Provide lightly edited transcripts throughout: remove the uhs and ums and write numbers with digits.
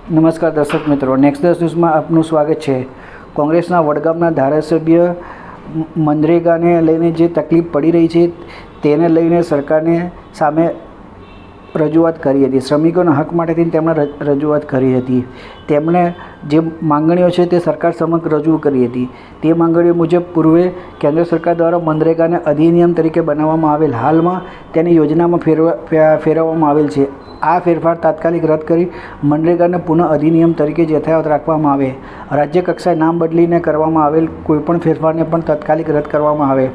નમસ્કાર દર્શક મિત્રો, નેક્સ્ટ 10 ન્યૂઝમાં આપનું સ્વાગત છે। કોંગ્રેસના વડગામના ધારાસભ્ય મનરેગાને લઈને જે તકલીફ પડી રહી છે તેને લઈને સરકારને સામે રજૂઆત કરી હતી। શ્રમિકોના હક માટેથી તેમણે રજૂઆત કરી હતી। તેમણે જે માંગણીઓ છે તે સરકાર સમક્ષ રજૂ કરી હતી। તે માંગણીઓ મુજબ પૂર્વે કેન્દ્ર સરકાર દ્વારા મનરેગાને અધિનિયમ તરીકે બનાવવામાં આવેલ, હાલમાં તેની યોજનામાં ફેરવવામાં આવેલ છે। આ ફેરફાર તાત્કાલિક રદ કરી મનરેગાને પુનઃ અધિનિયમ તરીકે યથાવત રાખવામાં આવે। રાજ્ય કક્ષાએ નામ બદલીને કરવામાં આવેલ કોઈપણ ફેરફારને પણ તાત્કાલિક રદ કરવામાં આવે।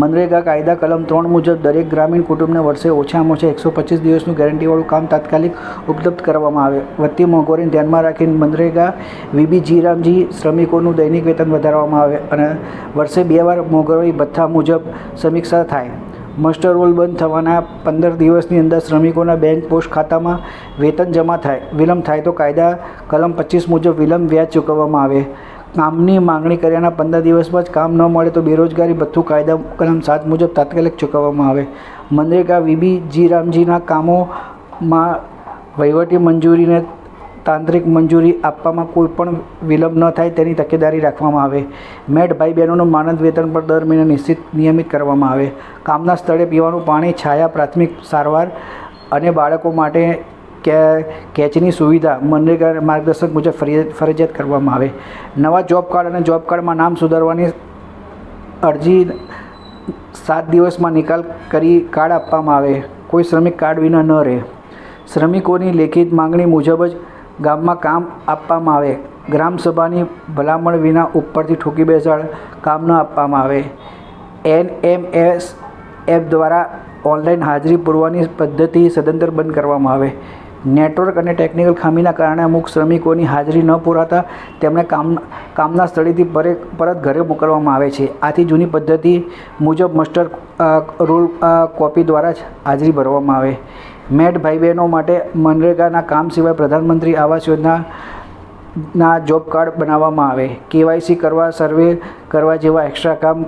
મનરેગા કાયદા કલમ 3 મુજબ દરેક ગ્રામીણ કુટુંબને વર્ષે ઓછામાં ઓછા 125 દિવસનું ગેરંટીવાળું કામ તાત્કાલિક ઉપલબ્ધ કરવામાં આવે। વધતી મોંઘવારીને ધ્યાનમાં રાખીને મનરેગા વીબી રામજી શ્રમિકોનું દૈનિક વેતન વધારવામાં આવે અને વર્ષે 2 વાર મોંઘવારી ભથ્થા મુજબ સમીક્ષા થાય। મસ્ટર રોલ બંધ થવાના 15 દિવસની અંદર શ્રમિકોના બેંક પોસ્ટ ખાતામાં વેતન જમા થાય। વિલંબ થાય તો કાયદા કલમ 25 મુજબ વિલંબ વ્યાજ ચૂકવવામાં આવે। કામની માંગણી કર્યાના 15 દિવસમાં જ કામ ન મળે તો બેરોજગારી ભથ્થું કાયદા કલમ 7 મુજબ તાત્કાલિક ચૂકવવામાં આવે। મનરેગા વીબી રામજીના કામોમાં વહીવટી મંજૂરીને તાંત્રિક મંજૂરી આપવામાં કોઈ પણ વિલંબ ન થાય તેની તકેદારી રાખવામાં આવે। મેડ ભાઈ બહેનોનું માનદ વેતન પર દર મહિને નિયમિત કરવામાં આવે। કામના સ્થળે પીવાનું પાણી, છાયા, પ્રાથમિક સારવાર અને બાળકો માટે કેચની સુવિધા મનરેગા માર્ગદર્શક મુજબ ફરજિયાત કરવામાં આવે। નવા જોબ કાર્ડ અને જોબ કાર્ડમાં નામ સુધારવાની અરજી 7 દિવસમાં નિકાલ કરી કાર્ડ આપવામાં આવે। કોઈ શ્રમિક કાર્ડ વિના ન રહે। શ્રમિકોની લેખિત માંગણી મુજબ જ ગામમાં કામ આપવામાં આવે। ગ્રામસભાની ભલામણ વિના ઉપરથી ઠોકી બેસાડ કામ ન આપવામાં આવે। NMS એપ દ્વારા ઓનલાઈન હાજરી પુરવાની પદ્ધતિ સદંતર બંધ કરવામાં આવે। નેટવર્ક અને ટેકનિકલ ખામીના કારણે અમુક શ્રમિકોની હાજરી ન પુરાતા તેમને કામના સ્થળેથી પરત ઘરે મોકલવામાં આવે છે। આથી જૂની પદ્ધતિ મુજબ મસ્ટર રોલ કોપી દ્વારા જ હાજરી ભરવામાં આવે। મેડ ભાઈ બહેનો માટે મનરેગાના કામ સિવાય પ્રધાનમંત્રી આવાસ યોજનાના જોબ કાર્ડ બનાવવામાં આવે। KYC કરવા, સર્વે કરવા જેવા એક્સ્ટ્રા કામ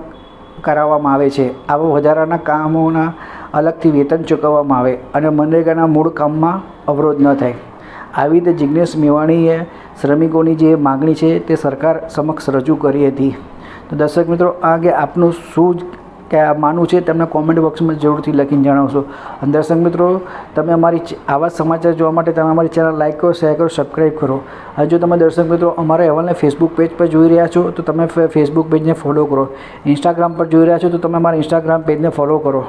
કરાવવામાં આવે છે। આવા વધારાના કામોના અલગથી વેતન ચૂકવવામાં આવે અને મનરેગાના મૂળ કામમાં અવરોધ ન થાય। આવી રીતે જિજ્ઞેશ મેવાણીએ શ્રમિકોની જે માગણી છે તે સરકાર સમક્ષ રજૂ કરી હતી। તો દર્શક મિત્રો, આ અંગે આપનું શું માનવું છે તેમને કોમેન્ટ બોક્સમાં જરૂરથી લખીને જણાવશો। અને દર્શક મિત્રો, તમે અમારી આવા સમાચાર જોવા માટે તમે અમારી ચેનલ લાઇક કરો, શેર કરો, સબસ્ક્રાઈબ કરો। અને જો તમે દર્શક મિત્રો અમારા અહેવાલને ફેસબુક પેજ પર જોઈ રહ્યા છો તો તમે ફેસબુક પેજને ફોલો કરો। ઇન્સ્ટાગ્રામ પર જોઈ રહ્યા છો તો તમે અમારા ઇન્સ્ટાગ્રામ પેજને ફોલો કરો।